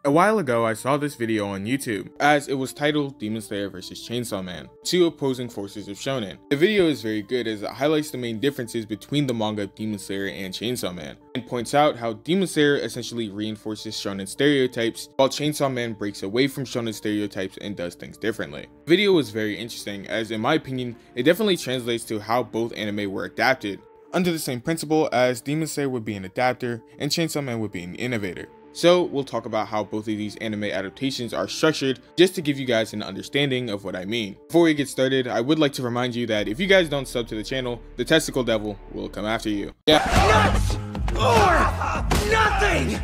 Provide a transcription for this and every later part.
A while ago, I saw this video on YouTube, as it was titled Demon Slayer vs Chainsaw Man, two opposing forces of shonen. The video is very good as it highlights the main differences between the manga of Demon Slayer and Chainsaw Man, and points out how Demon Slayer essentially reinforces shonen stereotypes, while Chainsaw Man breaks away from shonen stereotypes and does things differently. The video was very interesting, as in my opinion, it definitely translates to how both anime were adapted, under the same principle as Demon Slayer would be an adapter and Chainsaw Man would be an innovator. So we'll talk about how both of these anime adaptations are structured, just to give you guys an understanding of what I mean. Before we get started, I would like to remind you that if you guys don't sub to the channel, the testicle devil will come after you. Yeah. Nuts or nothing!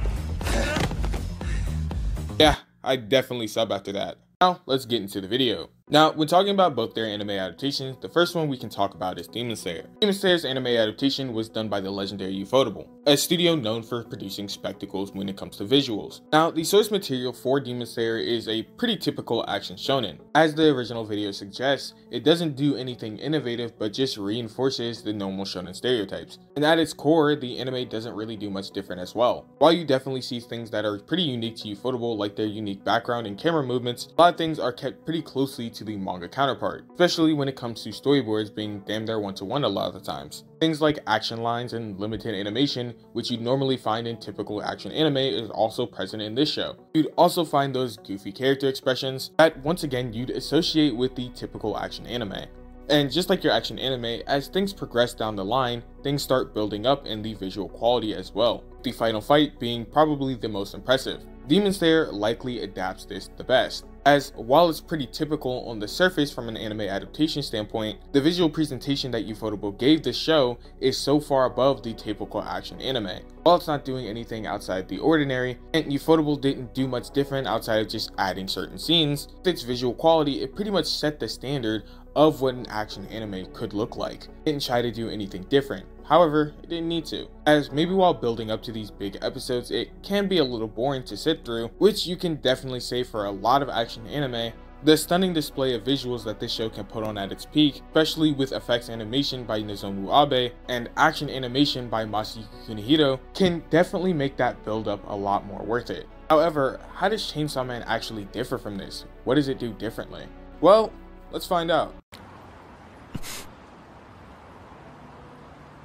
Yeah, I'd definitely sub after that. Now, let's get into the video. Now, when talking about both their anime adaptations, the first one we can talk about is Demon Slayer. Demon Slayer's anime adaptation was done by the legendary Ufotable, a studio known for producing spectacles when it comes to visuals. Now, the source material for Demon Slayer is a pretty typical action shonen. As the original video suggests, it doesn't do anything innovative but just reinforces the normal shonen stereotypes. And at its core, the anime doesn't really do much different as well. While you definitely see things that are pretty unique to Ufotable, like their unique background and camera movements, a lot of things are kept pretty closely to the manga counterpart, especially when it comes to storyboards being damn near one-to-one a lot of the times. Things like action lines and limited animation, which you'd normally find in typical action anime, is also present in this show. You'd also find those goofy character expressions that once again you'd associate with the typical action anime. And just like your action anime, as things progress down the line, things start building up in the visual quality as well, the final fight being probably the most impressive. Demon Slayer likely adapts this the best, as while it's pretty typical on the surface from an anime adaptation standpoint, the visual presentation that Ufotable gave this show is so far above the typical action anime. While it's not doing anything outside the ordinary, and Ufotable didn't do much different outside of just adding certain scenes, with its visual quality, it pretty much set the standard of what an action anime could look like. It didn't try to do anything different. However, it didn't need to, as maybe while building up to these big episodes, it can be a little boring to sit through, which you can definitely say for a lot of action anime. The stunning display of visuals that this show can put on at its peak, especially with effects animation by Nozomu Abe and action animation by Masayuki Kunihiro, can definitely make that build up a lot more worth it. However, how does Chainsaw Man actually differ from this? What does it do differently? Well, let's find out.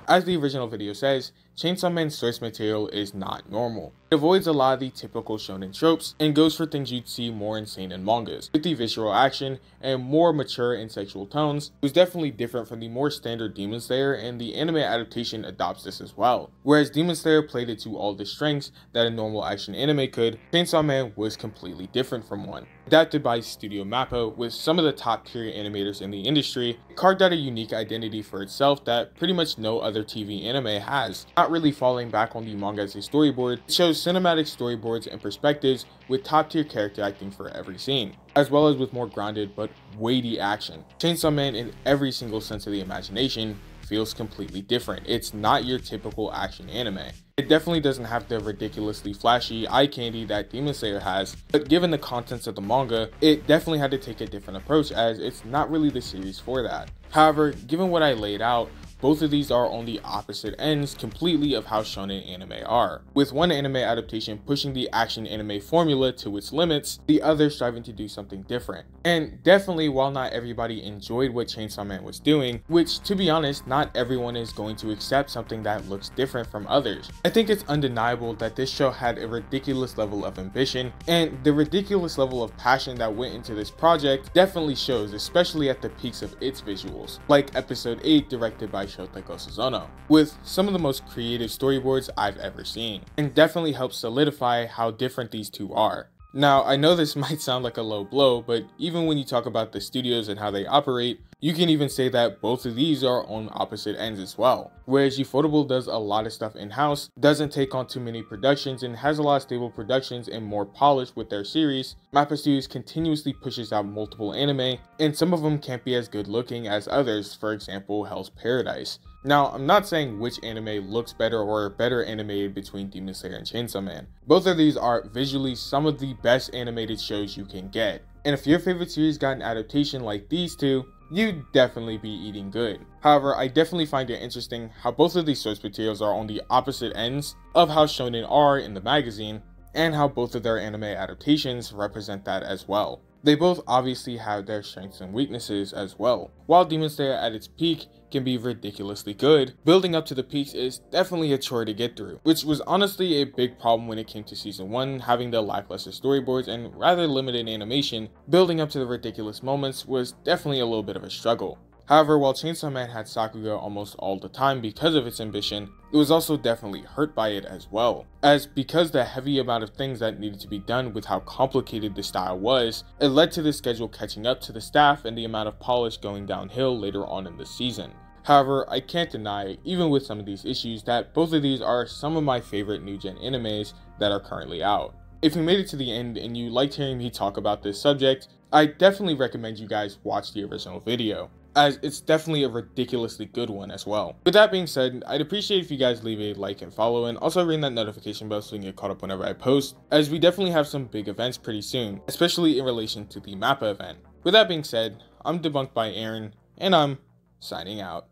As the original video says, Chainsaw Man's source material is not normal. It avoids a lot of the typical shonen tropes and goes for things you'd see more in seinen mangas, with the visceral action and more mature and sexual tones. It was definitely different from the more standard Demon Slayer, and the anime adaptation adopts this as well. Whereas Demon Slayer played it to all the strengths that a normal action anime could, Chainsaw Man was completely different from one. Adapted by Studio Mappa with some of the top tier animators in the industry, it carved out a unique identity for itself that pretty much no other TV anime has. Not really falling back on the manga as a storyboard, it shows cinematic storyboards and perspectives with top tier character acting for every scene, as well as with more grounded but weighty action. Chainsaw Man, in every single sense of the imagination, feels completely different. It's not your typical action anime. It definitely doesn't have the ridiculously flashy eye candy that Demon Slayer has, but given the contents of the manga, it definitely had to take a different approach, as it's not really the series for that. However, given what I laid out, both of these are on the opposite ends completely of how shonen anime are, with one anime adaptation pushing the action anime formula to its limits, the other striving to do something different. And definitely, while not everybody enjoyed what Chainsaw Man was doing, which to be honest, not everyone is going to accept something that looks different from others, I think it's undeniable that this show had a ridiculous level of ambition, and the ridiculous level of passion that went into this project definitely shows, especially at the peaks of its visuals, like episode 8 directed by Shotako Suzuno, with some of the most creative storyboards I've ever seen, and definitely helps solidify how different these two are. Now, I know this might sound like a low blow, but even when you talk about the studios and how they operate, you can even say that both of these are on opposite ends as well. Whereas Ufotable does a lot of stuff in-house, doesn't take on too many productions, and has a lot of stable productions and more polish with their series, Mappa Studios continuously pushes out multiple anime, and some of them can't be as good looking as others, for example Hell's Paradise. Now, I'm not saying which anime looks better or are better animated between Demon Slayer and Chainsaw Man. Both of these are visually some of the best animated shows you can get. And if your favorite series got an adaptation like these two, you'd definitely be eating good. However, I definitely find it interesting how both of these source materials are on the opposite ends of how shonen are in the magazine, and how both of their anime adaptations represent that as well. They both obviously have their strengths and weaknesses as well. While Demon Slayer at its peak can be ridiculously good, building up to the peaks is definitely a chore to get through, which was honestly a big problem when it came to season 1, having the lackluster storyboards and rather limited animation. Building up to the ridiculous moments was definitely a little bit of a struggle. However, while Chainsaw Man had Sakuga almost all the time because of its ambition, it was also definitely hurt by it as well, as because the heavy amount of things that needed to be done with how complicated the style was, it led to the schedule catching up to the staff and the amount of polish going downhill later on in the season. However, I can't deny, even with some of these issues, that both of these are some of my favorite new gen animes that are currently out. If you made it to the end and you liked hearing me talk about this subject, I definitely recommend you guys watch the original video, as it's definitely a ridiculously good one as well. With that being said, I'd appreciate if you guys leave a like and follow, and also ring that notification bell so you can get caught up whenever I post, as we definitely have some big events pretty soon, especially in relation to the MAPPA event. With that being said, I'm Debunked by Aaron, and I'm signing out.